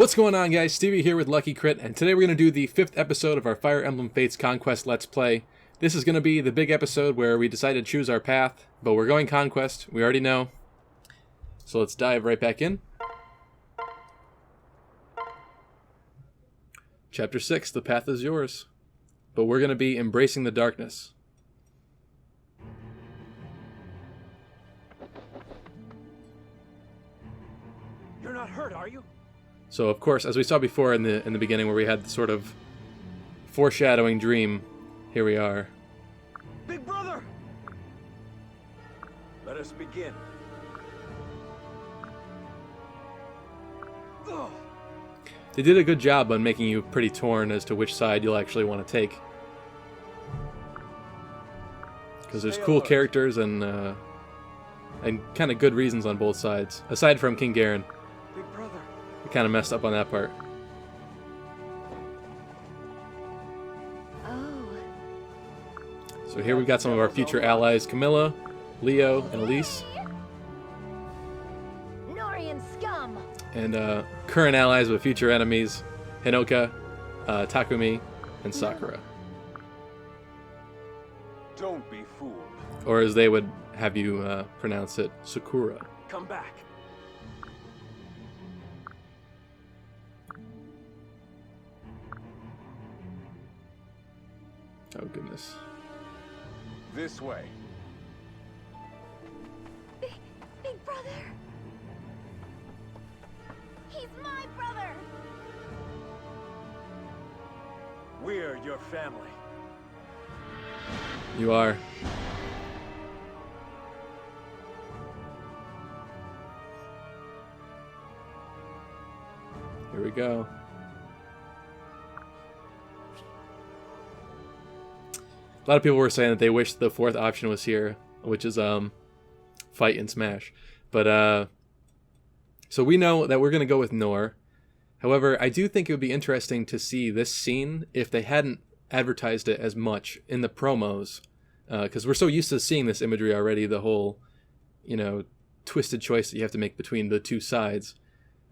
What's going on, guys? Stevie here with Lucky Crit, and today we're going to do the 5th episode of our Fire Emblem Fates Conquest Let's Play. This is going to be the big episode where we decide to choose our path, but we're going Conquest, we already know. So let's dive right back in. Chapter 6, the path is yours. But we're going to be embracing the darkness. You're not hurt, are you? So, of course, as we saw before in the beginning where we had the sort of foreshadowing dream, here we are. Big brother! Let us begin. Ugh. They did a good job on making you pretty torn as to which side you'll actually want to take. Because there's cool characters and kind of good reasons on both sides. Aside from King Garen. Big brother. We kind of messed up on that part. Oh. So here we got some of our future allies, Camilla, Leo, and Elise. Norian scum. And current allies with future enemies, Hinoka, Tacomeat, and Sakura. Don't be fooled. Or as they would have you pronounce it, Sakura. Come back. Oh, goodness. This way. Big brother. He's my brother. We're your family. You are. Here we go. A lot of people were saying that they wish the 4th option was here, which is fight and smash. But so we know that we're going to go with Nor. However, I do think it would be interesting to see this scene if they hadn't advertised it as much in the promos, because we're so used to seeing this imagery already, the whole, twisted choice that you have to make between the two sides.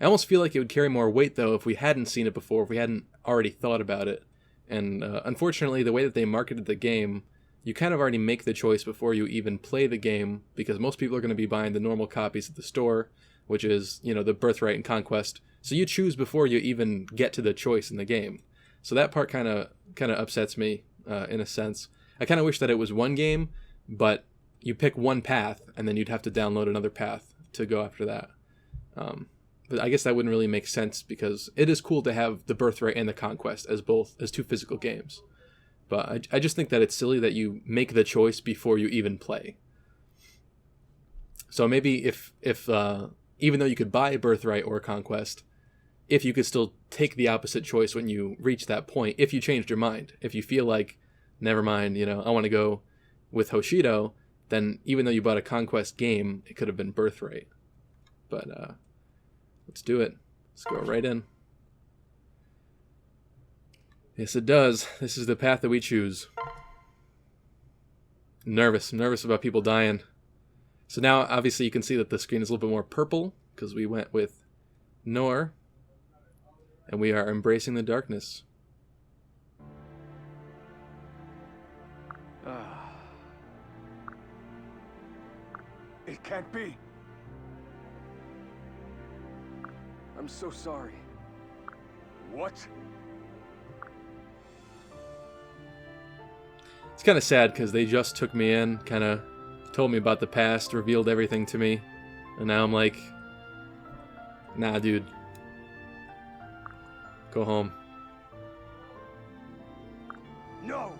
I almost feel like it would carry more weight, though, if we hadn't seen it before, if we hadn't already thought about it. And unfortunately, the way that they marketed the game, you kind of already make the choice before you even play the game, because most people are going to be buying the normal copies at the store, which is, the Birthright and Conquest. So you choose before you even get to the choice in the game. So that part kind of upsets me, in a sense. I kind of wish that it was one game, but you pick one path, and then you'd have to download another path to go after that. But I guess that wouldn't really make sense, because it is cool to have the Birthright and the Conquest as two physical games. But I just think that it's silly that you make the choice before you even play. So maybe if even though you could buy Birthright or Conquest, if you could still take the opposite choice when you reach that point, if you changed your mind. If you feel like, never mind, I want to go with Hoshido, then even though you bought a Conquest game, it could have been Birthright. But let's do it. Let's go right in. Yes, it does. This is the path that we choose. I'm nervous about people dying. So now, obviously, you can see that the screen is a little bit more purple, because we went with Nor. And we are embracing the darkness. It can't be. I'm so sorry. What? It's kind of sad because they just took me in, kind of told me about the past, revealed everything to me, and now I'm like, nah, dude. Go home. No!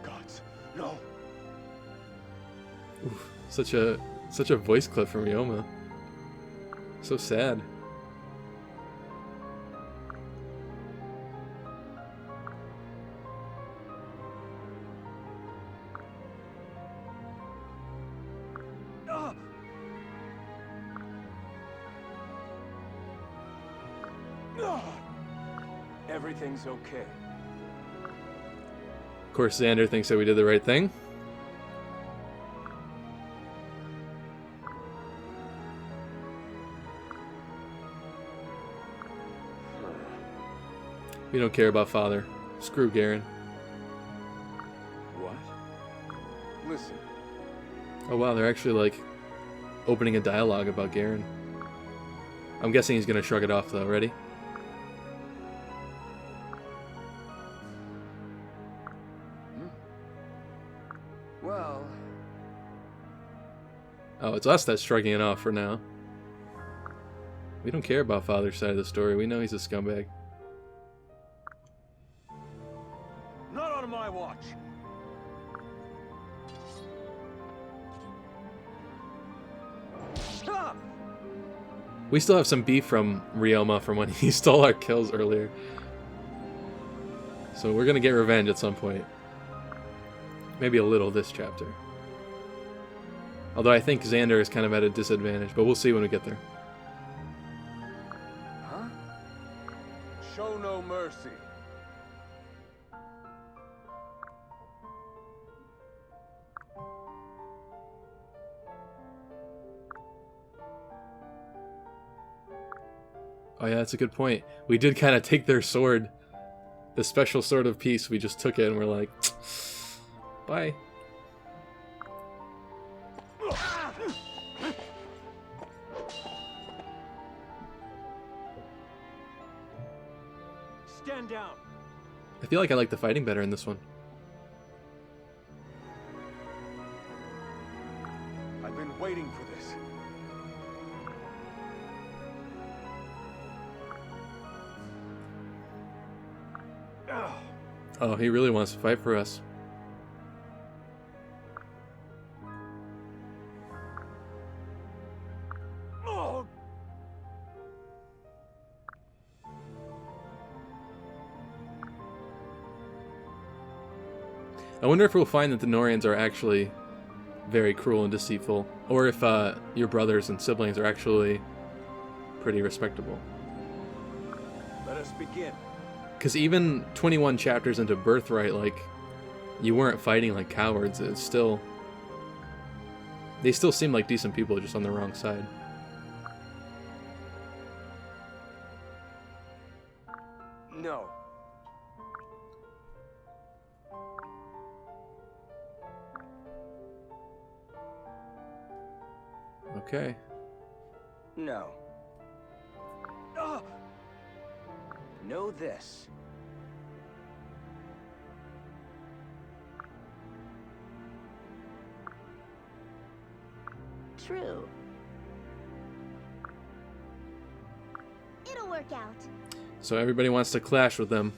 Gods, no! Oof, such a voice clip from Ryoma. So sad. Everything's okay. Of course, Xander thinks that we did the right thing. We don't care about Father. Screw Garen. What? Listen. Oh wow, they're actually like opening a dialogue about Garen. I'm guessing he's gonna shrug it off though. Ready? Well... Oh, it's us that's shrugging it off for now. We don't care about Father's side of the story. We know he's a scumbag. Not on my watch. Stop! We still have some beef from Ryoma from when he stole our kills earlier. So we're gonna get revenge at some point. Maybe a little this chapter. Although I think Xander is kind of at a disadvantage, but we'll see when we get there. Huh? Show no mercy. Oh yeah, that's a good point. We did kind of take their sword. The special sword of peace, we just took it and we're like, bye. Stand down. I feel like I like the fighting better in this one. I've been waiting for this. Oh, he really wants to fight for us. Oh. I wonder if we'll find that the Norians are actually very cruel and deceitful, or if your brothers and siblings are actually pretty respectable. Let us begin. Because even 21 chapters into Birthright, like, you weren't fighting like cowards. It's still... They still seem like decent people, just on the wrong side. No. Okay. No. Know this. True. It'll work out. So everybody wants to clash with them.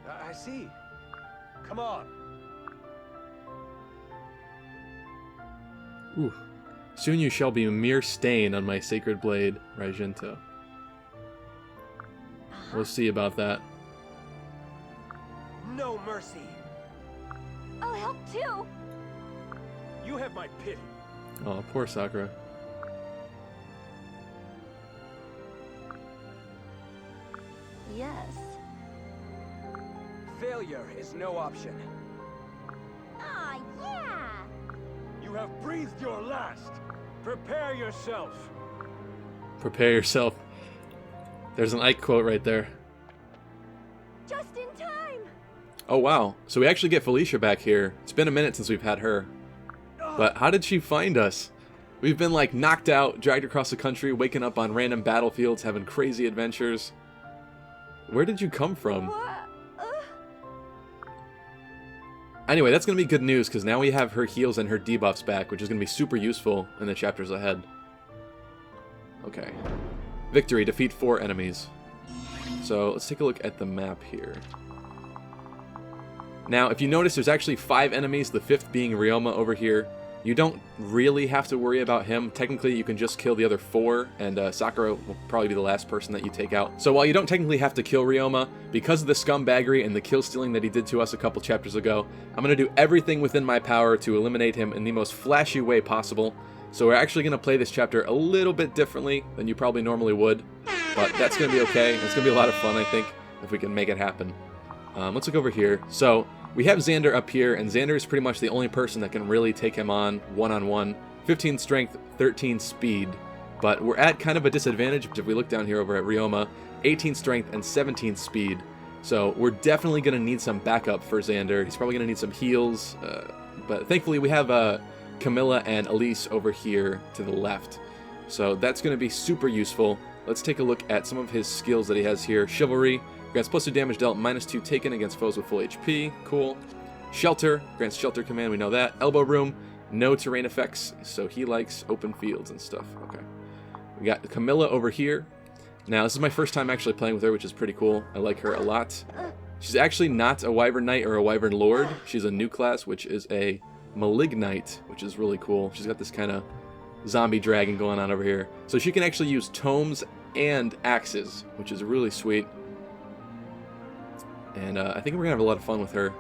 I see. Come on. Ooh. Soon you shall be a mere stain on my sacred blade, Raijinto. We'll see about that. No mercy. I'll help too. You have my pity. Oh, poor Sakura. Yes. Failure is no option. Ah, yeah. You have breathed your last. Prepare yourself. Prepare yourself. There's an Ike quote right there. Just in time. Oh wow, so we actually get Felicia back here. It's been a minute since we've had her. But how did she find us? We've been like knocked out, dragged across the country, waking up on random battlefields, having crazy adventures. Where did you come from? What? Anyway, that's going to be good news, because now we have her heals and her debuffs back, which is going to be super useful in the chapters ahead. Okay. Victory, defeat 4 enemies. So, let's take a look at the map here. Now, if you notice, there's actually 5 enemies, the 5th being Ryoma over here. You don't really have to worry about him. Technically, you can just kill the other 4, and Sakura will probably be the last person that you take out. So while you don't technically have to kill Ryoma, because of the scumbaggery and the kill stealing that he did to us a couple chapters ago, I'm going to do everything within my power to eliminate him in the most flashy way possible. So we're actually going to play this chapter a little bit differently than you probably normally would. But that's going to be okay. It's going to be a lot of fun, I think, if we can make it happen. Let's look over here. So we have Xander up here, and Xander is pretty much the only person that can really take him on one-on-one. 15 strength, 13 speed. But we're at kind of a disadvantage if we look down here over at Ryoma. 18 strength and 17 speed. So we're definitely going to need some backup for Xander. He's probably going to need some heals. But thankfully we have Camilla and Elise over here to the left. So that's going to be super useful. Let's take a look at some of his skills that he has here. Chivalry grants +2 damage dealt, -2 taken against foes with full HP. Cool. Shelter grants shelter command, we know that. Elbow room, no terrain effects, so he likes open fields and stuff. Okay. We got Camilla over here. Now, this is my first time actually playing with her, which is pretty cool. I like her a lot. She's actually not a Wyvern Knight or a Wyvern Lord. She's a new class, which is a Malignite, which is really cool. She's got this kind of zombie dragon going on over here. So she can actually use tomes and axes, which is really sweet. And I think we're going to have a lot of fun with her.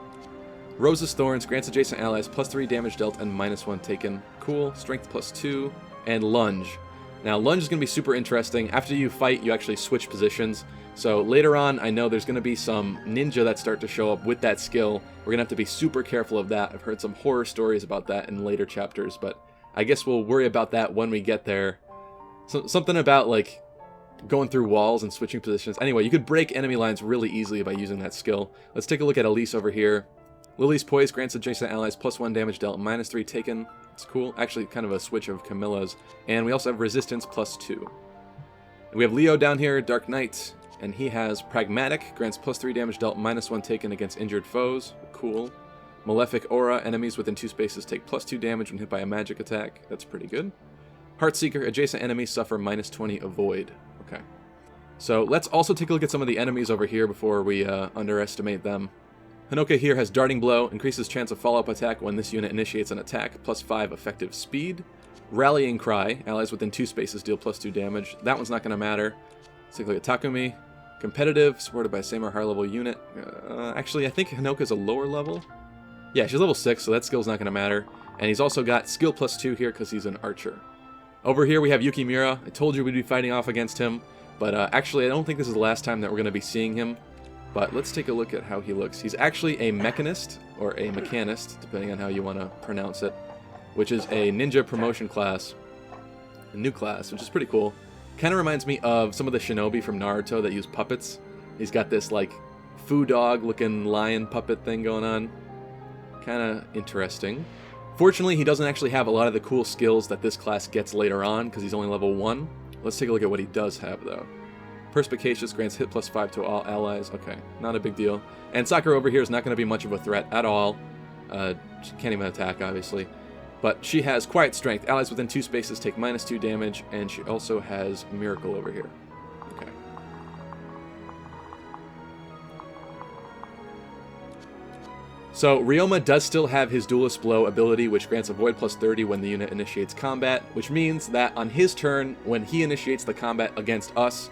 Rose's Thorns grants adjacent allies +3 damage dealt and -1 taken. Cool. Strength +2. And Lunge. Now, Lunge is going to be super interesting. After you fight, you actually switch positions. So later on, I know there's going to be some ninja that start to show up with that skill. We're going to have to be super careful of that. I've heard some horror stories about that in later chapters, but I guess we'll worry about that when we get there. So, something about, like, going through walls and switching positions. Anyway, you could break enemy lines really easily by using that skill. Let's take a look at Elise over here. Lily's Poise grants adjacent allies +1 damage dealt, -3 taken. It's cool. Actually, kind of a switch of Camilla's. And we also have Resistance +2. We have Leo down here, Dark Knight, and he has Pragmatic, grants +3 damage dealt, -1 taken against injured foes. Cool. Malefic Aura, enemies within 2 spaces take +2 damage when hit by a magic attack. That's pretty good. Heartseeker, adjacent enemies suffer -20 avoid. Okay. So let's also take a look at some of the enemies over here before we underestimate them. Hanoka here has Darting Blow, increases chance of follow-up attack when this unit initiates an attack, +5 effective speed. Rallying Cry, allies within 2 spaces deal +2 damage. That one's not going to matter. Let's take a look at Tacomeat. Competitive, supported by a same or higher level unit. Actually, I think Hanoka's a lower level. Yeah, she's level 6, so that skill's not going to matter. And he's also got skill +2 here because he's an archer. Over here we have Yukimura. I told you we'd be fighting off against him, but actually I don't think this is the last time that we're going to be seeing him. But let's take a look at how he looks. He's actually a mechanist, or a mechanist, depending on how you want to pronounce it, which is a ninja promotion class, a new class, which is pretty cool. Kind of reminds me of some of the shinobi from Naruto that use puppets. He's got this, like, foo dog looking lion puppet thing going on. Kind of interesting. Fortunately, he doesn't actually have a lot of the cool skills that this class gets later on, because he's only level 1. Let's take a look at what he does have, though. Perspicacious grants hit +5 to all allies. Okay, not a big deal. And Sakura over here is not going to be much of a threat at all. She can't even attack, obviously. But she has Quiet Strength. Allies within 2 spaces take -2 damage, and she also has Miracle over here. Okay. So Ryoma does still have his Duelist Blow ability, which grants Avoid +30 when the unit initiates combat, which means that on his turn, when he initiates the combat against us,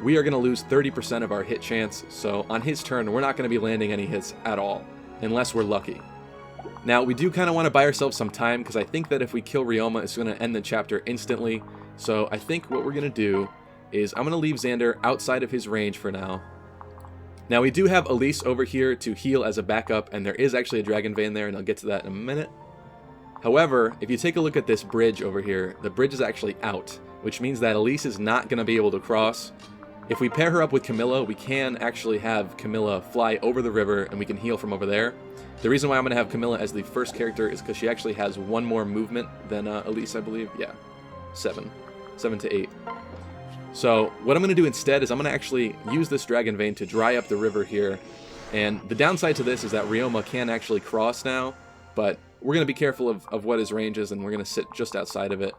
we are going to lose 30% of our hit chance, so on his turn, we're not going to be landing any hits at all, unless we're lucky. Now, we do kind of want to buy ourselves some time, because I think that if we kill Ryoma, it's going to end the chapter instantly, so I think what we're going to do is I'm going to leave Xander outside of his range for now. Now, we do have Elise over here to heal as a backup, and there is actually a Dragon Vein there, and I'll get to that in a minute. However, if you take a look at this bridge over here, the bridge is actually out, which means that Elise is not going to be able to cross. If we pair her up with Camilla, we can actually have Camilla fly over the river and we can heal from over there. The reason why I'm going to have Camilla as the first character is because she actually has 1 more movement than Elise, I believe. Yeah, 7 to 8. So what I'm going to do instead is I'm going to actually use this Dragon Vein to dry up the river here. And the downside to this is that Ryoma can actually cross now, but we're going to be careful of what his range is, and we're going to sit just outside of it.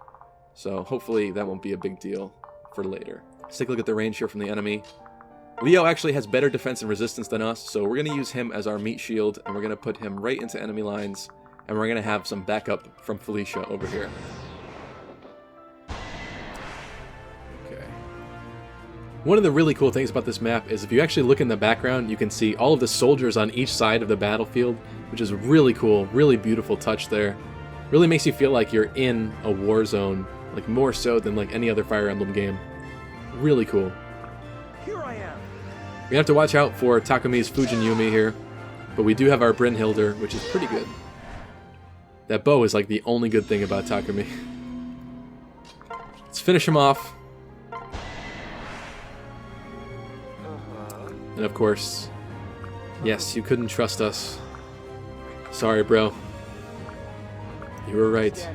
So hopefully that won't be a big deal for later. Let's take a look at the range here from the enemy. Leo actually has better defense and resistance than us, so we're going to use him as our meat shield, and we're going to put him right into enemy lines, and we're going to have some backup from Felicia over here. Okay. One of the really cool things about this map is if you actually look in the background, you can see all of the soldiers on each side of the battlefield, which is really cool, really beautiful touch there. Really makes you feel like you're in a war zone, like more so than like any other Fire Emblem game. Really cool. Here I am. We have to watch out for Takumi's Fujin Yumi here, but we do have our Brynhilder, which is pretty good. That bow is like the only good thing about Takumi. Let's finish him off. And of course, yes, you couldn't trust us. Sorry, bro. You were right.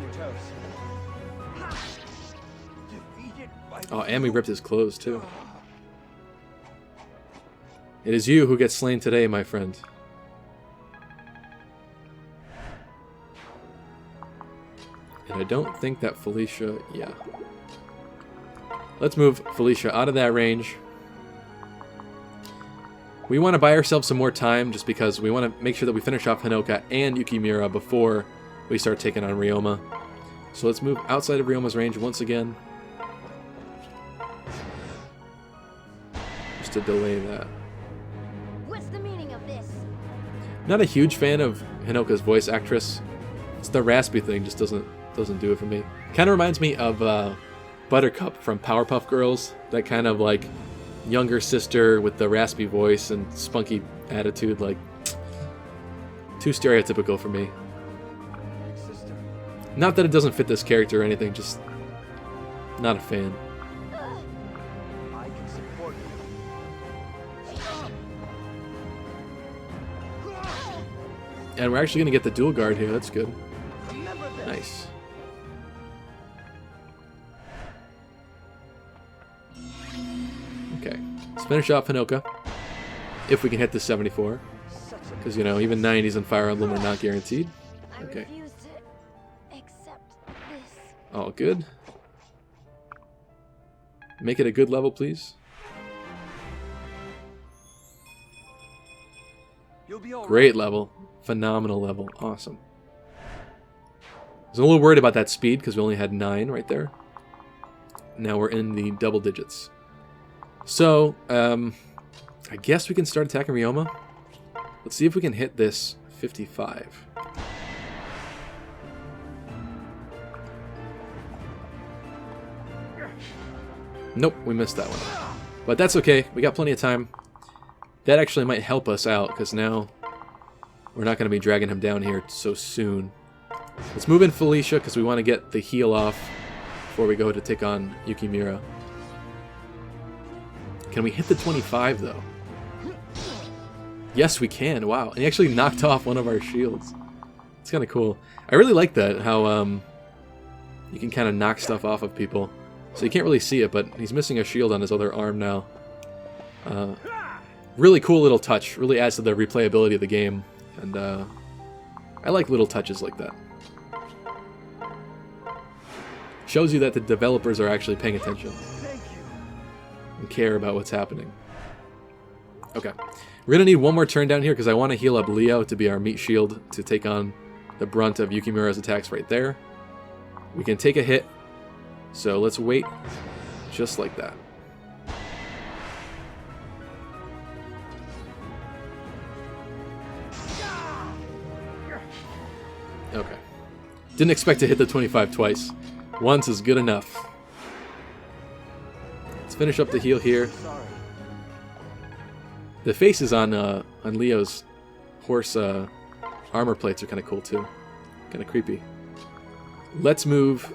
Oh, and we ripped his clothes, too. It is you who gets slain today, my friend. And I don't think that Felicia... Yeah. Let's move Felicia out of that range. We want to buy ourselves some more time, just because we want to make sure that we finish off Hinoka and Yukimura before we start taking on Ryoma. So let's move outside of Ryoma's range once again. Just to delay that. What's the meaning of this? Not a huge fan of Hinoka's voice actress. It's the raspy thing, just doesn't do it for me. Kind of reminds me of Buttercup from Powerpuff Girls. That kind of like younger sister with the raspy voice and spunky attitude, like too stereotypical for me. Not that it doesn't fit this character or anything, just not a fan. I can support you. And we're actually going to get the dual guard here, that's good. Nice. Okay, let's finish off Hinoka. If we can hit the 74. Because, you know, even 90s in Fire Emblem are not guaranteed. Okay. I refuse to accept this. All good. Make it a good level, please. You'll be all Great level. Phenomenal level. Awesome. I was a little worried about that speed because we only had 9 right there. Now we're in the double digits. So, I guess we can start attacking Ryoma. Let's see if we can hit this 55. Nope, we missed that one. But that's okay, we got plenty of time. That actually might help us out, because now we're not going to be dragging him down here so soon. Let's move in Felicia, because we want to get the heal off before we go to take on Yukimura. Can we hit the 25, though? Yes, we can. Wow. And he actually knocked off one of our shields. It's kind of cool. I really like that, how you can kind of knock stuff off of people. So you can't really see it, but he's missing a shield on his other arm now. Really cool little touch. Really adds to the replayability of the game. And I like little touches like that. Shows you that the developers are actually paying attention. And care about what's happening. Okay. We're going to need one more turn down here because I want to heal up Leo to be our meat shield to take on the brunt of Yukimura's attacks right there. We can take a hit. So let's wait just like that. Okay. Didn't expect to hit the 25 twice. Once is good enough. Let's finish up the heal here. The faces on Leo's horse armor plates are kind of cool too. Kind of creepy. Let's move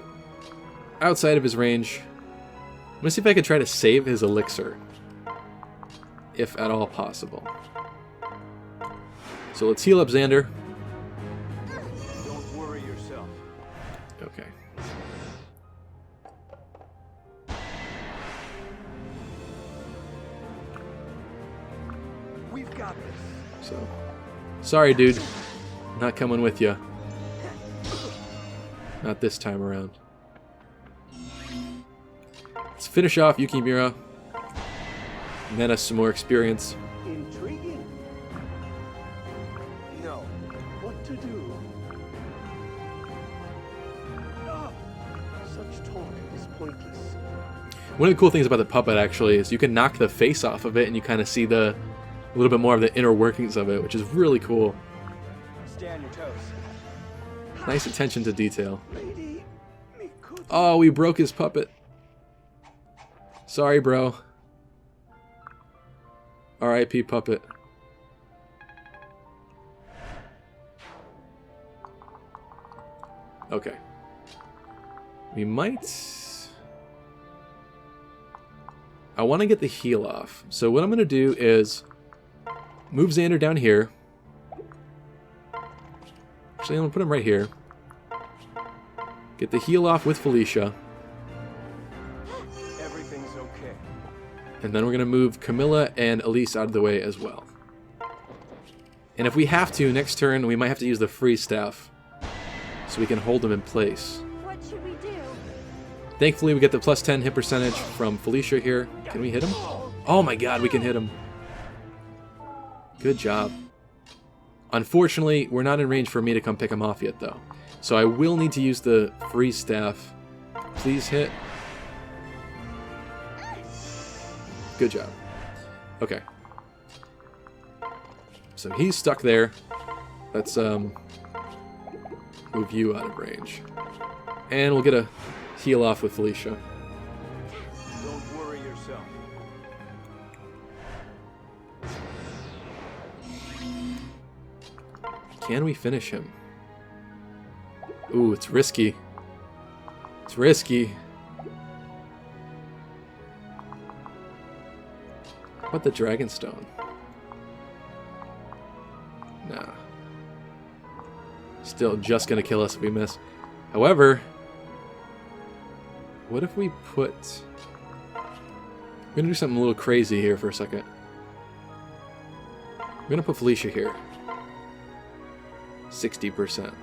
outside of his range. I'm gonna see if I can try to save his elixir, if at all possible. So let's heal up Xander. Don't worry yourself. Okay. We've got this. So, sorry, dude. Not coming with you. Not this time around. Let's finish off Yukimura. Net us some more experience. Intriguing. No. What to do? Ah, such talk is pointless. One of the cool things about the puppet actually is you can knock the face off of it and you kind of see a little bit more of the inner workings of it, which is really cool. Stay on your toes. Nice attention to detail. Lady, Oh, we broke his puppet. Sorry, bro. R.I.P. Puppet. Okay. We might... I want to get the heal off. So what I'm going to do is move Xander down here. Actually, I'm going to put him right here. Get the heal off with Felicia. Everything's okay. And then we're going to move Camilla and Elise out of the way as well. And if we have to, next turn, we might have to use the freeze staff. So we can hold them in place. What should we do? Thankfully, we get the plus 10 hit percentage from Felicia here. Can we hit him? Oh my god, we can hit him. Good job. Unfortunately, we're not in range for me to come pick him off yet, though. So I will need to use the freeze staff. Please hit. Good job. Okay. So he's stuck there. Let's move you out of range. And we'll get a heal off with Felicia. Don't worry yourself. Can we finish him? Ooh, it's risky. It's risky. How about the Dragonstone? Nah. Still just gonna kill us if we miss. However, what if we put... We're gonna do something a little crazy here for a second. We're gonna put Felicia here. 60%.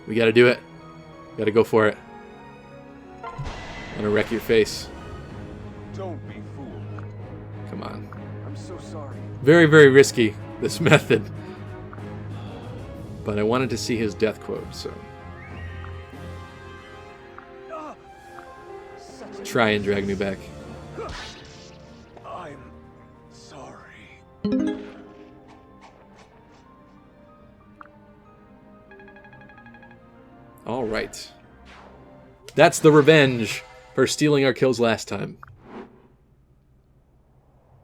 We gotta do it. Gotta go for it. I'm gonna wreck your face. Don't be fooled. Come on. I'm so sorry. Very, very risky, this method. But I wanted to see his death quote, so... Try and drag me back. I'm sorry. Alright. That's the revenge for stealing our kills last time.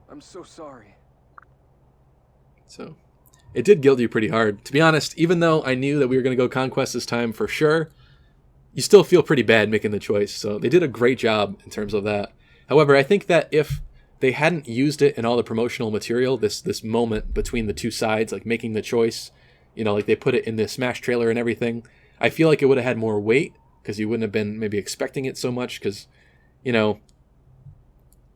I'm so sorry. So, it did guilt you pretty hard. To be honest, even though I knew that we were going to go Conquest this time for sure, you still feel pretty bad making the choice. So they did a great job in terms of that. However, I think that if they hadn't used it in all the promotional material, this moment between the two sides, like making the choice, you know, like they put it in the Smash trailer and everything, I feel like it would have had more weight because you wouldn't have been maybe expecting it so much because, you know,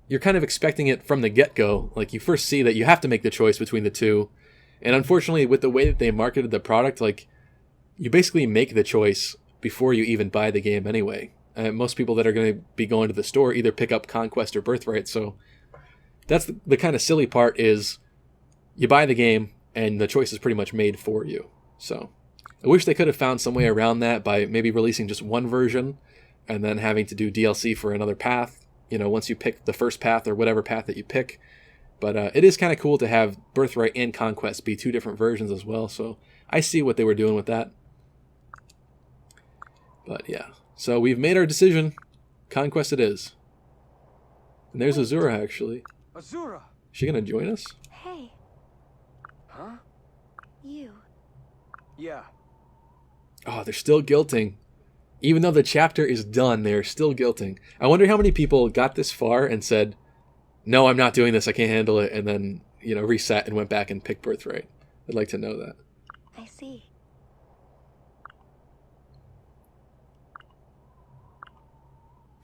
you're kind of expecting it from the get-go. Like, you first see that you have to make the choice between the two. And unfortunately, with the way that they marketed the product, like, you basically make the choice before you even buy the game anyway. Most people that are going to be going to the store either pick up Conquest or Birthright. So that's the kind of silly part is you buy the game and the choice is pretty much made for you. So I wish they could have found some way around that by maybe releasing just one version and then having to do DLC for another path, you know, once you pick the first path or whatever path that you pick. But it is kind of cool to have Birthright and Conquest be two different versions as well. So I see what they were doing with that. But yeah, so we've made our decision. Conquest it is. And there's Azura, actually. Azura! Is she going to join us? Hey, Huh? you. Yeah. Oh, they're still guilting. Even though the chapter is done, they're still guilting. I wonder how many people got this far and said, no, I'm not doing this, I can't handle it, and then, you know, reset and went back and picked Birthright. I'd like to know that. I see.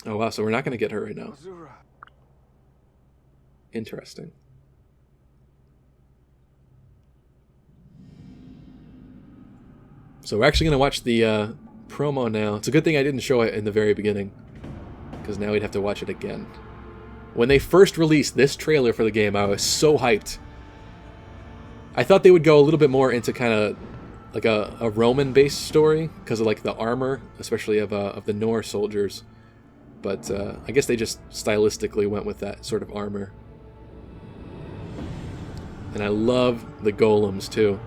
Oh, wow, so we're not going to get her right now. Azura. Interesting. So we're actually going to watch the promo now. It's a good thing I didn't show it in the very beginning, because now we'd have to watch it again. When they first released this trailer for the game, I was so hyped. I thought they would go a little bit more into kind of like a Roman-based story, because of like the armor, especially of the Nor soldiers. But I guess they just stylistically went with that sort of armor. And I love the golems too.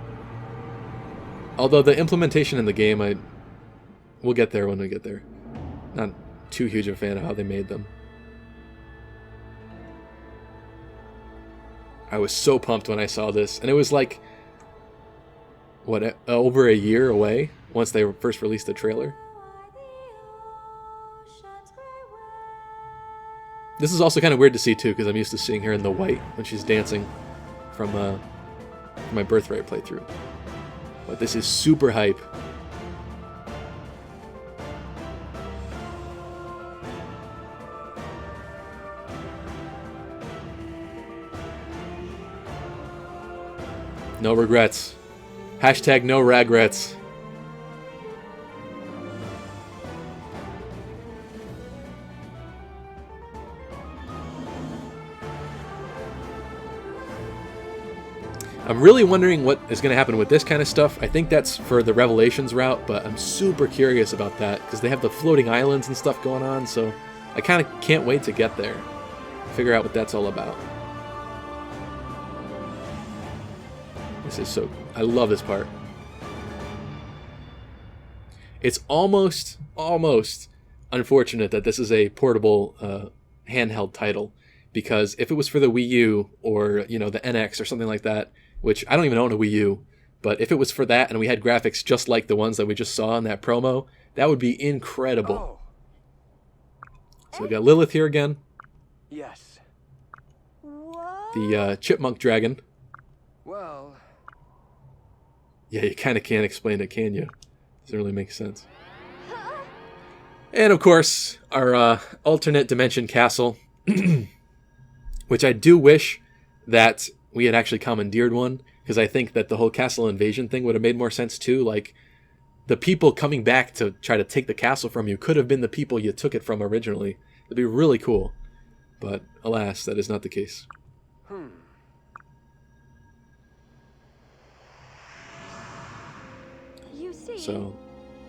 Although the implementation in the game, we'll get there when we get there. Not too huge of a fan of how they made them. I was so pumped when I saw this. And it was like, what, over a year away once they first released the trailer. This is also kind of weird to see too, because I'm used to seeing her in the white when she's dancing from my Birthright playthrough. But this is super hype. No regrets. Hashtag no regrets. I'm really wondering what is going to happen with this kind of stuff. I think that's for the Revelations route, but I'm super curious about that because they have the floating islands and stuff going on, so I kind of can't wait to get there. Figure out what that's all about. This is so... I love this part. It's almost unfortunate that this is a portable handheld title, because if it was for the Wii U or, you know, the NX or something like that, which I don't even own a Wii U, but if it was for that and we had graphics just like the ones that we just saw in that promo, that would be incredible. Oh. So we got Lilith here again. Yes. What? The chipmunk dragon. Well, Yeah, you kind of can't explain it, can you? Doesn't really make sense. And of course, our alternate dimension castle, which I do wish that we had actually commandeered one, because I think that the whole castle invasion thing would have made more sense too. Like, the people coming back to try to take the castle from you could have been the people you took it from originally. It'd be really cool. But alas, that is not the case. You see? So,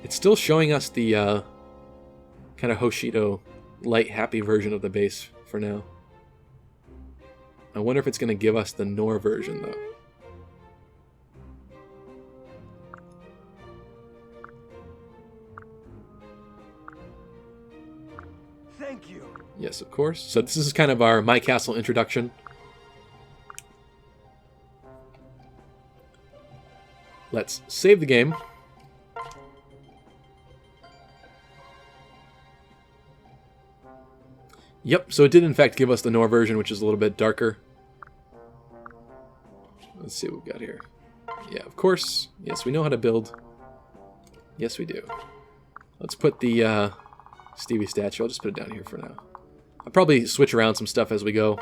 it's still showing us the kind of Hoshido light, happy version of the base for now. I wonder if it's going to give us the Nor version, though. thank you. Yes, of course. So this is kind of our My Castle introduction. Let's save the game. Yep, so it did in fact give us the Nor version, which is a little bit darker. Let's see what we've got here. Yeah, of course. Yes, we know how to build. Yes, we do. Let's put the Stevie statue. I'll just put it down here for now. I'll probably switch around some stuff as we go.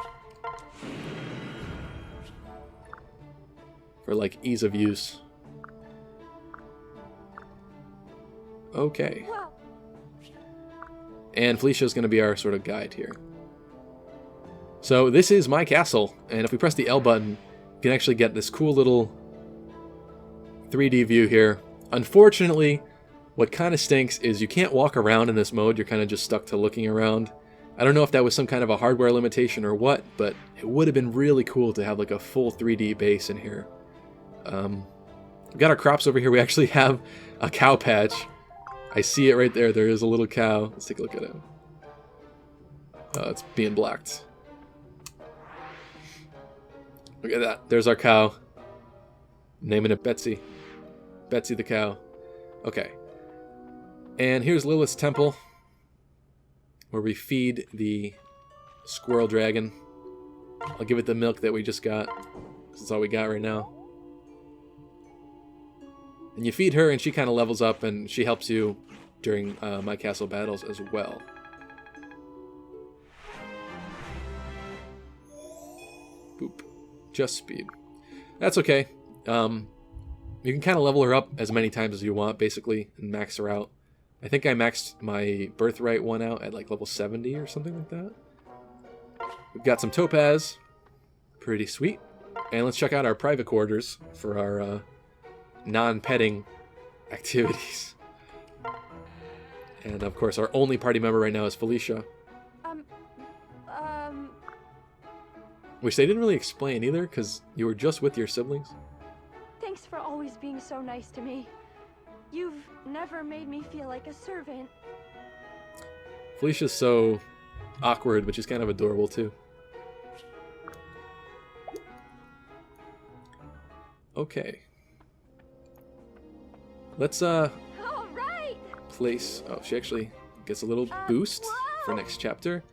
For, like, ease of use. Okay. And Felicia's going to be our sort of guide here. So this is My Castle, and if we press the L button, you can actually get this cool little 3D view here. Unfortunately, what kind of stinks is you can't walk around in this mode. You're kind of just stuck to looking around. I don't know if that was some kind of a hardware limitation or what, but it would have been really cool to have like a full 3D base in here. We've got our crops over here. We actually have a cow patch. I see it right there. There is a little cow. Let's take a look at it. Oh, it's being blocked. Look at that. There's our cow. Naming it Betsy. Betsy the cow. Okay. And here's Lilith's temple, where we feed the squirrel dragon. I'll give it the milk that we just got, because that's all we got right now. And you feed her, and she kind of levels up, and she helps you during My Castle battles as well. Boop. Just speed. That's okay. You can kind of level her up as many times as you want, basically, and max her out. I think I maxed my Birthright one out at like level 70 or something like that. We've got some topaz. Pretty sweet. And let's check out our private quarters for our non-petting activities. And of course, our only party member right now is Felicia. Which they didn't really explain either, because you were just with your siblings. Thanks for always being so nice to me. You've never made me feel like a servant. Felicia's so awkward, but she's kind of adorable too. Okay. Let's All right. place... Oh, she actually gets a little boost for next chapter.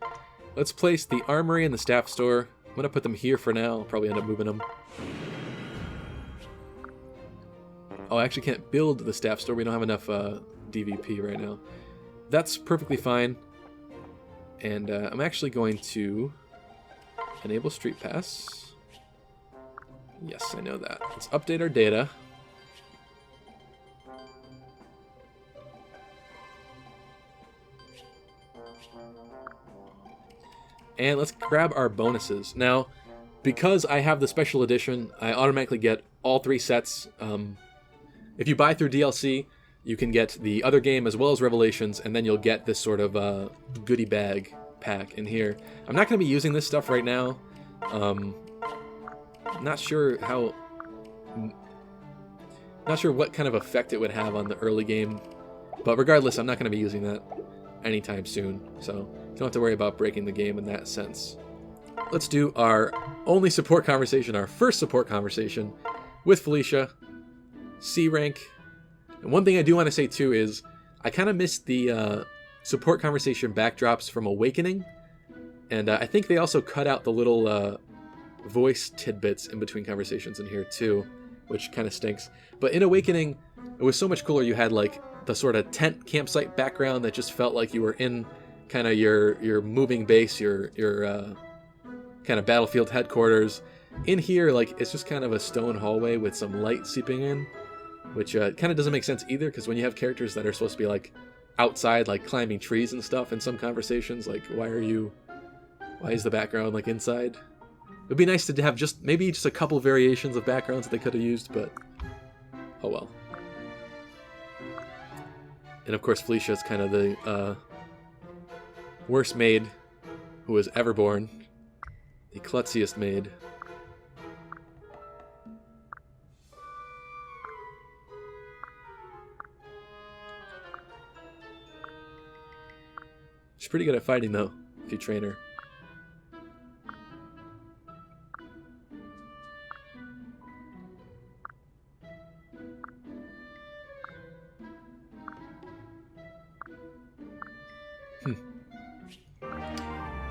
Let's place the armory and the staff store. I'm going to put them here for now. I'll probably end up moving them. Oh, I actually can't build the staff store. We don't have enough DVP right now. That's perfectly fine. And I'm actually going to enable Street Pass. Yes, I know that. Let's update our data. And let's grab our bonuses. Now, because I have the special edition, I automatically get all 3 sets. If you buy through DLC, you can get the other game as well as Revelations, and then you'll get this sort of goodie bag pack in here. I'm not going to be using this stuff right now. Not sure what kind of effect it would have on the early game, but regardless, I'm not going to be using that anytime soon, so don't have to worry about breaking the game in that sense. Let's do our only support conversation, our first support conversation with Felicia, C rank. And one thing I do want to say too is I kind of missed the support conversation backdrops from Awakening, and I think they also cut out the little voice tidbits in between conversations in here too, which kind of stinks. But in Awakening, it was so much cooler. You had like the sort of tent campsite background that just felt like you were in kind of your moving base, your kind of battlefield headquarters. In here, like, it's just kind of a stone hallway with some light seeping in, which kind of doesn't make sense either, because when you have characters that are supposed to be like outside, like climbing trees and stuff in some conversations, like why is the background like inside? It'd be nice to have maybe just a couple variations of backgrounds that they could have used, but oh well. And of course, Felicia is kind of the worst maid who was ever born. The klutziest maid. She's pretty good at fighting, though, if you train her.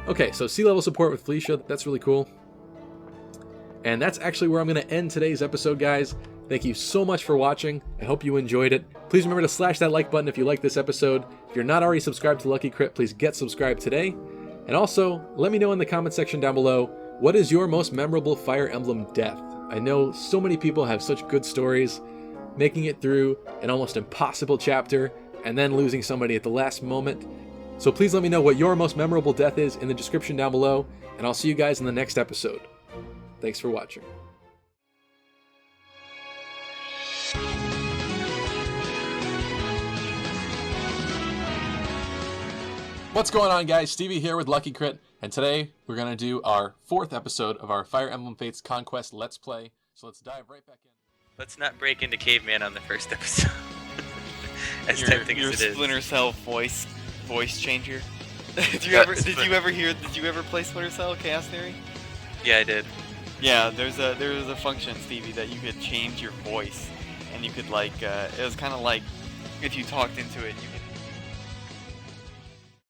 Okay, so C-level support with Felicia, that's really cool. And that's actually where I'm going to end today's episode, guys. Thank you so much for watching. I hope you enjoyed it. Please remember to slash that like button if you like this episode. If you're not already subscribed to Lucky Crit, please get subscribed today. And also, let me know in the comment section down below, what is your most memorable Fire Emblem death? I know so many people have such good stories, making it through an almost impossible chapter, and then losing somebody at the last moment. So please let me know what your most memorable death is in the description down below, and I'll see you guys in the next episode. Thanks for watching. What's going on, guys? Stevie here with Lucky Crit, and today we're going to do our 4th episode of our Fire Emblem Fates Conquest Let's Play. So let's dive right back in. Let's not break into caveman on the first episode. As tempting as it is. Splinter Cell voice changer. Did you ever play Splinter Cell Chaos Theory? Yeah, I did. Yeah, there's a function, Stevie, that you could change your voice, and you could like it was kind of like if you talked into it, you could